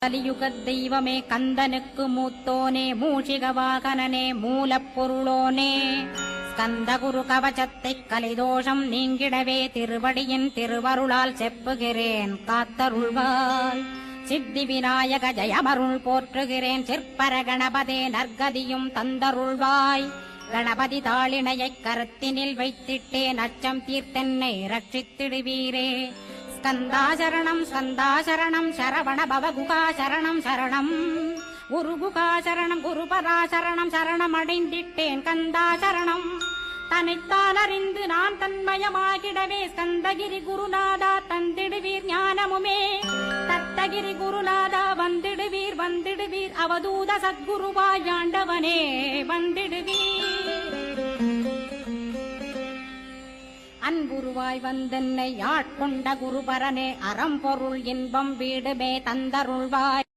கலியுகத் தெய்வமே கந்தனுக்கு மூத்தோனே மூஷிக வாகனனே மூலப்பொருளோனே ஸ்கந்த குரு கவசத்தைக் கலிதோஷம் நீங்கிடவே திருவடியின் திருவருளால் செப்புகிறேன் காத்தருள்வாய். சித்தி விநாயக ஜெயமருள் போற்றுகிறேன் சிற்பர கணபதே நற்கதியும் தந்தருள்வாய். கணபதி தாளிணையைக் கரத்தினில் வைத்திட்டேன் அச்சம் தீர்த்தென்னை ரட்சித்திடுவீரே. ஸ்கந்தாசரணம் ஸ்கந்தாசரணம் சரவண பவகுகாசரணம் சரணம் குருகுகாசரணம் குருபராசரணம் சரணமடைந்திட்டேன் கந்தாசரணம். தன்னைத்தான் அறிந்து நான் தன்மயமாகிடவே ஸ்கந்தகிரி குருநாதா தந்திடுவீர் ஞானமுமே. தத்தகிரி குருநாதா வந்திடுவீர் வந்திடுவீர் அவதூத சத்குருவாய் ஆண்டவனே வந்திடுவீர். அன்புருவாய் வந்தென்னை ஆட்கொண்ட குருபரனே அறம்பொருள் இன்பம் வீடுமே தந்தருள்வாய்.